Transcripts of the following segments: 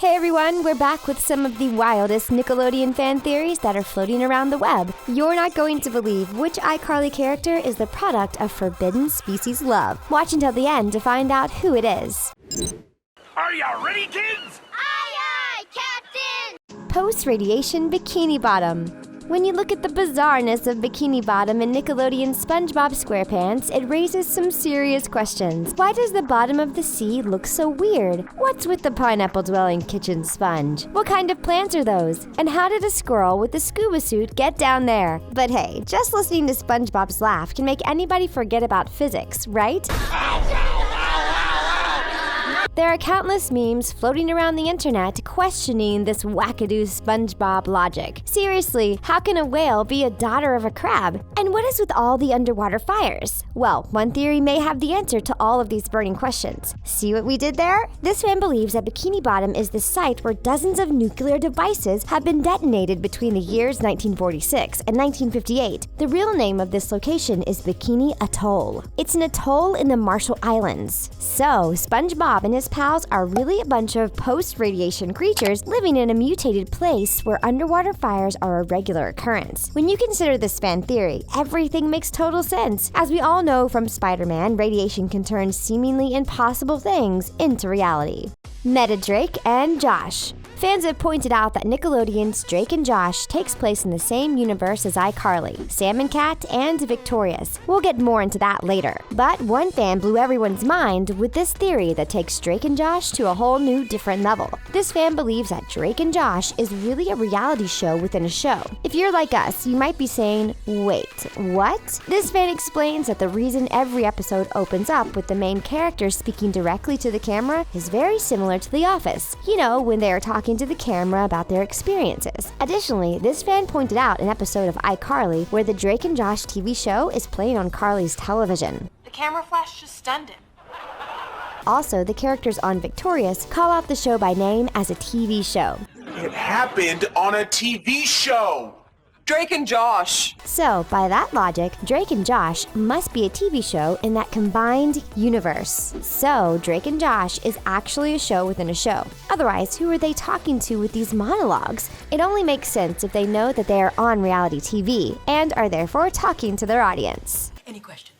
Hey everyone, we're back with some of the wildest Nickelodeon fan theories that are floating around the web. You're not going to believe which iCarly character is the product of forbidden species love. Watch until the end to find out who it is. Are ya ready, kids? Aye, aye, Captain! Post-radiation Bikini Bottom. When you look at the bizarreness of Bikini Bottom in Nickelodeon's Spongebob Squarepants, it raises some serious questions. Why does the bottom of the sea look so weird? What's with the pineapple-dwelling kitchen sponge? What kind of plants are those? And how did a squirrel with a scuba suit get down there? But hey, just listening to SpongeBob's laugh can make anybody forget about physics, right? There are countless memes floating around the internet questioning this wackadoo SpongeBob logic. Seriously, how can a whale be a daughter of a crab? And what is with all the underwater fires? Well, one theory may have the answer to all of these burning questions. See what we did there? This fan believes that Bikini Bottom is the site where dozens of nuclear devices have been detonated between the years 1946 and 1958. The real name of this location is Bikini Atoll. It's an atoll in the Marshall Islands. So, SpongeBob and his pals are really a bunch of post-radiation creatures living in a mutated place where underwater fires are a regular occurrence. When you consider this fan theory, everything makes total sense. As we all know from Spider-Man, radiation can turn seemingly impossible things into reality. Meta Drake and Josh. Fans have pointed out that Nickelodeon's Drake and Josh takes place in the same universe as iCarly, Sam and Cat, and Victorious. We'll get more into that later. But one fan blew everyone's mind with this theory that takes Drake and Josh to a whole new different level. This fan believes that Drake and Josh is really a reality show within a show. If you're like us, you might be saying, wait, what? This fan explains that the reason every episode opens up with the main character speaking directly to the camera is very similar to The Office. You know, when they are talking to the camera about their experiences. Additionally, this fan pointed out an episode of iCarly where the Drake and Josh TV show is playing on Carly's television. The camera flash just stunned him. Also, the characters on Victorious call out the show by name as a TV show. It happened on a TV show. Drake and Josh. So, by that logic, Drake and Josh must be a TV show in that combined universe. So, Drake and Josh is actually a show within a show. Otherwise, who are they talking to with these monologues? It only makes sense if they know that they are on reality TV and are therefore talking to their audience. Any questions?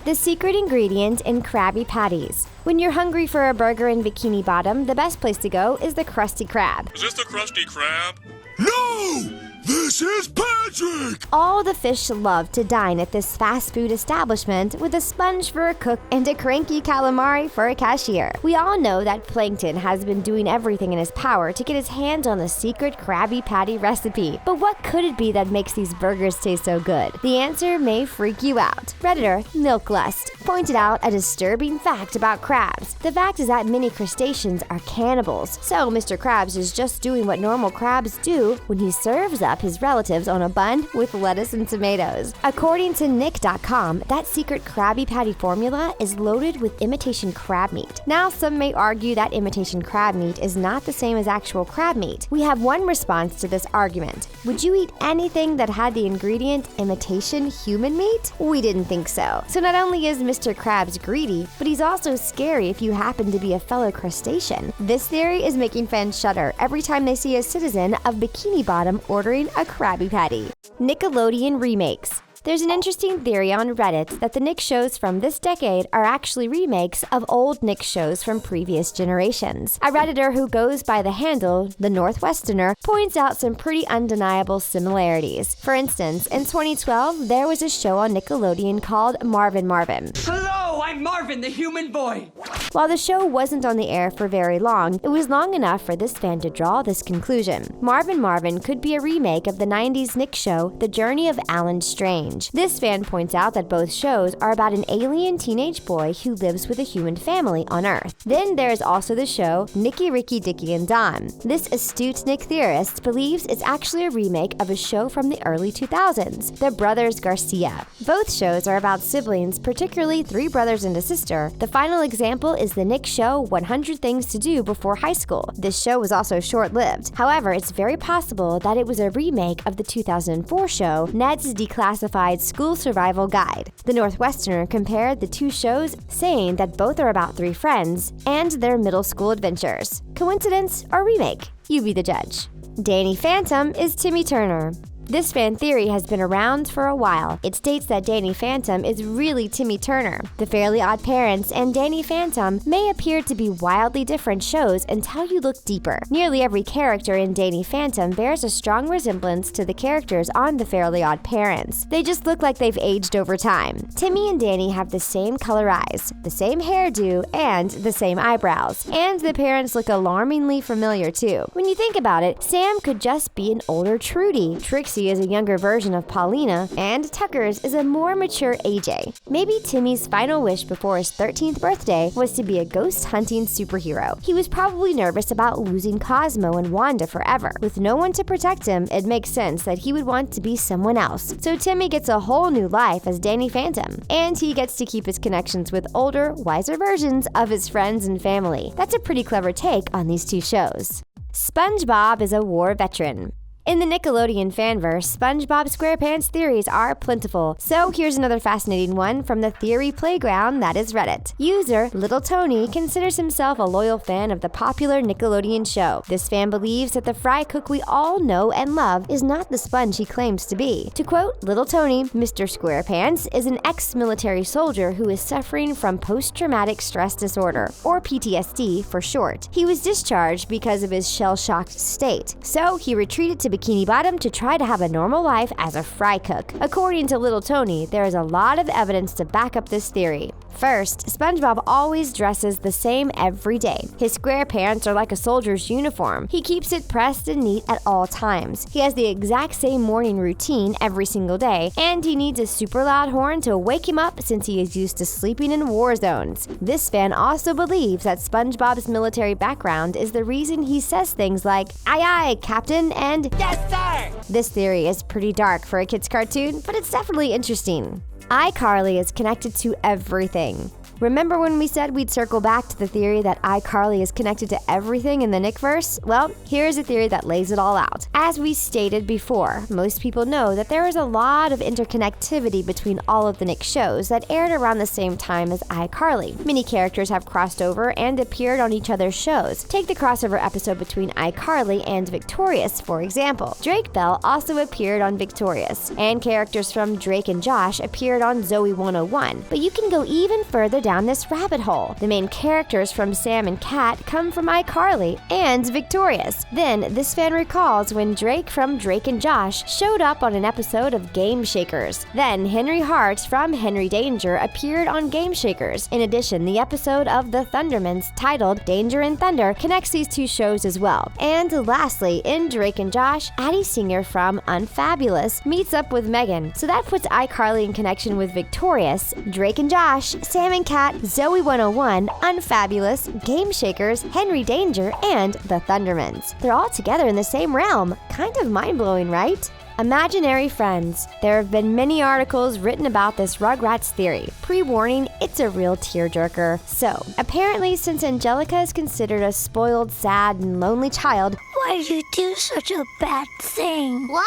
The secret ingredient in KRABBY patties. When you're hungry for a burger in Bikini Bottom, the best place to go is the Krusty Krab. Is this the Krusty Krab? No! This is Patrick! All the fish love to dine at this fast food establishment with a sponge for a cook and a cranky calamari for a cashier. We all know that Plankton has been doing everything in his power to get his hands on the secret KRABBY patty recipe. But what could it be that makes these burgers taste so good? The answer may freak you out. Redditor Milklust pointed out a disturbing fact about crabs. The fact is that many crustaceans are cannibals. So Mr. Krabs is just doing what normal crabs do when he serves up his relatives on a bun with lettuce and tomatoes. According to Nick.com, that secret KRABBY patty formula is loaded with imitation crab meat. Now, some may argue that imitation crab meat is not the same as actual crab meat. We have one response to this argument. Would you eat anything that had the ingredient imitation human meat? We didn't think so. So not only is Mr. Krabs greedy, but he's also scary if you happen to be a fellow crustacean. This theory is making fans shudder every time they see a citizen of Bikini Bottom ordering a KRABBY patty. Nickelodeon remakes. There's an interesting theory on Reddit that the Nick shows from this decade are actually remakes of old Nick shows from previous generations. A Redditor who goes by the handle, The Northwesterner, points out some pretty undeniable similarities. For instance, in 2012, there was a show on Nickelodeon called Marvin Marvin. Hello, I'm Marvin, the human boy. While the show wasn't on the air for very long, it was long enough for this fan to draw this conclusion. Marvin Marvin could be a remake of the 90s Nick show, The Journey of Alan Strange. This fan points out that both shows are about an alien teenage boy who lives with a human family on Earth. Then there's also the show Nicky, Ricky, Dicky, and Don. This astute Nick theorist believes it's actually a remake of a show from the early 2000s, The Brothers Garcia. Both shows are about siblings, particularly three brothers and a sister. The final example is the Nick show 100 Things to Do Before High School. This show was also short-lived. However, it's very possible that it was a remake of the 2004 show Ned's Declassified simplified school survival guide. The Northwesterner compared the two shows, saying that both are about three friends and their middle school adventures. Coincidence or remake? You be the judge. Danny Phantom is Timmy Turner. This fan theory has been around for a while. It states that Danny Phantom is really Timmy Turner. The Fairly Oddparents and Danny Phantom may appear to be wildly different shows until you look deeper. Nearly every character in Danny Phantom bears a strong resemblance to the characters on The Fairly Oddparents. They just look like they've aged over time. Timmy and Danny have the same color eyes, the same hairdo, and the same eyebrows. And the parents look alarmingly familiar too. When you think about it, Sam could just be an older Trudy. Trixie is a younger version of Paulina, and Tucker's is a more mature AJ. Maybe Timmy's final wish before his 13th birthday was to be a ghost-hunting superhero. He was probably nervous about losing Cosmo and Wanda forever. With no one to protect him, it makes sense that he would want to be someone else. So Timmy gets a whole new life as Danny Phantom, and he gets to keep his connections with older, wiser versions of his friends and family. That's a pretty clever take on these two shows. SpongeBob is a war veteran. In the Nickelodeon fanverse, Spongebob Squarepants theories are plentiful. So here's another fascinating one from the theory playground that is Reddit. User Little Tony considers himself a loyal fan of the popular Nickelodeon show. This fan believes that the fry cook we all know and love is not the sponge he claims to be. To quote Little Tony, Mr. Squarepants is an ex-military soldier who is suffering from post-traumatic stress disorder, or PTSD for short. He was discharged because of his shell-shocked state, so he retreated to Bikini Bottom to try to have a normal life as a fry cook. According to Little Tony, there is a lot of evidence to back up this theory. First, SpongeBob always dresses the same every day. His square pants are like a soldier's uniform. He keeps it pressed and neat at all times. He has the exact same morning routine every single day, and he needs a super loud horn to wake him up since he is used to sleeping in war zones. This fan also believes that SpongeBob's military background is the reason he says things like, "Aye aye, Captain," and "Yes, sir!" This theory is pretty dark for a kid's cartoon, but it's definitely interesting. iCarly is connected to everything. Remember when we said we'd circle back to the theory that iCarly is connected to everything in the Nickverse? Well, here's a theory that lays it all out. As we stated before, most people know that there is a lot of interconnectivity between all of the Nick shows that aired around the same time as iCarly. Many characters have crossed over and appeared on each other's shows. Take the crossover episode between iCarly and Victorious, for example. Drake Bell also appeared on Victorious, and characters from Drake and Josh appeared on Zoe 101. But you can go even further down this rabbit hole. The main characters from Sam and Cat come from iCarly and Victorious. Then, this fan recalls when Drake from Drake and Josh showed up on an episode of Game Shakers. Then, Henry Hart from Henry Danger appeared on Game Shakers. In addition, the episode of The Thundermans titled Danger and Thunder connects these two shows as well. And lastly, in Drake and Josh, Addie Singer from Unfabulous meets up with Megan. So that puts iCarly in connection with Victorious, Drake and Josh, Sam and Cat, Zoe 101, Unfabulous, Game Shakers, Henry Danger, and The Thundermans. They're all together in the same realm. Kind of mind-blowing, right? Imaginary friends. There have been many articles written about this Rugrats theory. Pre-warning, it's a real tearjerker. So, apparently since Angelica is considered a spoiled, sad, and lonely child, Why did you do such a bad thing? What?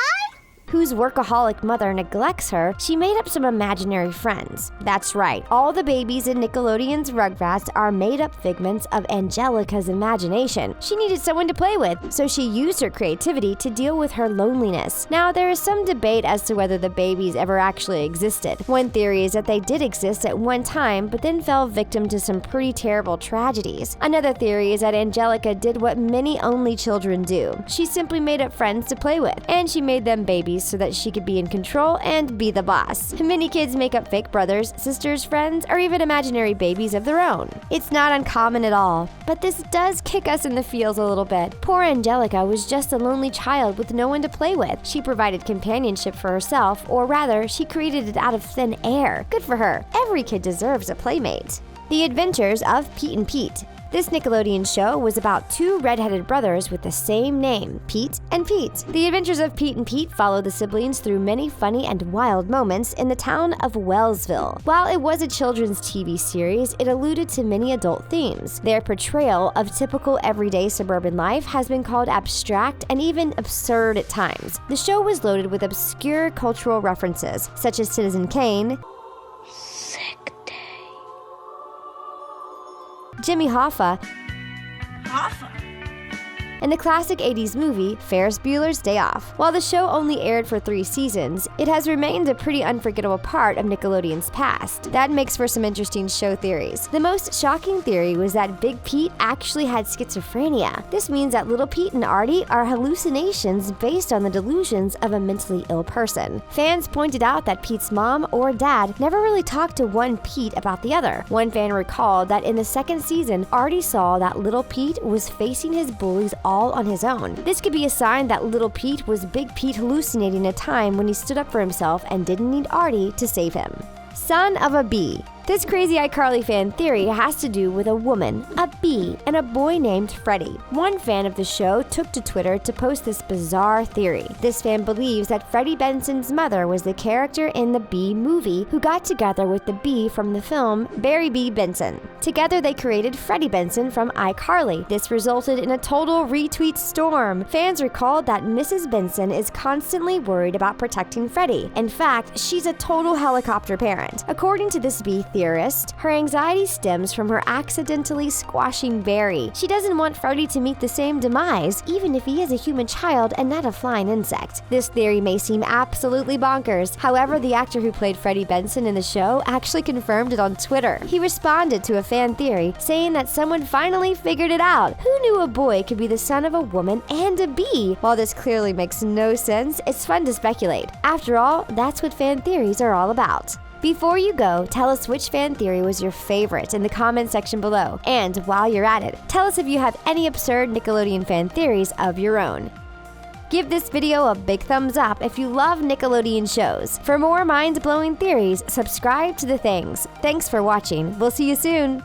whose workaholic mother neglects her, she made up some imaginary friends. That's right, all the babies in Nickelodeon's Rugrats are made-up figments of Angelica's imagination. She needed someone to play with, so she used her creativity to deal with her loneliness. Now, there is some debate as to whether the babies ever actually existed. One theory is that they did exist at one time, but then fell victim to some pretty terrible tragedies. Another theory is that Angelica did what many only children do. She simply made up friends to play with, and she made them babies so that she could be in control and be the boss. Many kids make up fake brothers, sisters, friends, or even imaginary babies of their own. It's not uncommon at all, but this does kick us in the feels a little bit. Poor Angelica was just a lonely child with no one to play with. She provided companionship for herself, or rather, she created it out of thin air. Good for her. Every kid deserves a playmate. The Adventures of Pete and Pete. This Nickelodeon show was about two redheaded brothers with the same name, Pete and Pete. The adventures of Pete and Pete followed the siblings through many funny and wild moments in the town of Wellsville. While it was a children's TV series, it alluded to many adult themes. Their portrayal of typical everyday suburban life has been called abstract and even absurd at times. The show was loaded with obscure cultural references, such as Citizen Kane, Sick day. Jimmy Hoffa, Hoffa? and the classic 80s movie Ferris Bueller's Day Off. While the show only aired for 3 seasons, it has remained a pretty unforgettable part of Nickelodeon's past. That makes for some interesting show theories. The most shocking theory was that Big Pete actually had schizophrenia. This means that Little Pete and Artie are hallucinations based on the delusions of a mentally ill person. Fans pointed out that Pete's mom or dad never really talked to one Pete about the other. One fan recalled that in the 2nd season, Artie saw that Little Pete was facing his bullies all on his own. This could be a sign that Little Pete was Big Pete hallucinating a time when he stood up for himself and didn't need Artie to save him. Son of a bee. This crazy iCarly fan theory has to do with a woman, a bee, and a boy named Freddie. One fan of the show took to Twitter to post this bizarre theory. This fan believes that Freddie Benson's mother was the character in the Bee movie who got together with the bee from the film Barry B. Benson. Together they created Freddie Benson from iCarly. This resulted in a total retweet storm. Fans recalled that Mrs. Benson is constantly worried about protecting Freddie. In fact, she's a total helicopter parent. According to this bee theorist, her anxiety stems from her accidentally squashing Barry. She doesn't want Freddie to meet the same demise, even if he is a human child and not a flying insect. This theory may seem absolutely bonkers. However, the actor who played Freddie Benson in the show actually confirmed it on Twitter. He responded to a fan theory, saying that someone finally figured it out. Who knew a boy could be the son of a woman and a bee? While this clearly makes no sense, it's fun to speculate. After all, that's what fan theories are all about. Before you go, tell us which fan theory was your favorite in the comment section below. And while you're at it, tell us if you have any absurd Nickelodeon fan theories of your own. Give this video a big thumbs up if you love Nickelodeon shows. For more mind-blowing theories, subscribe to The Things. Thanks for watching. We'll see you soon.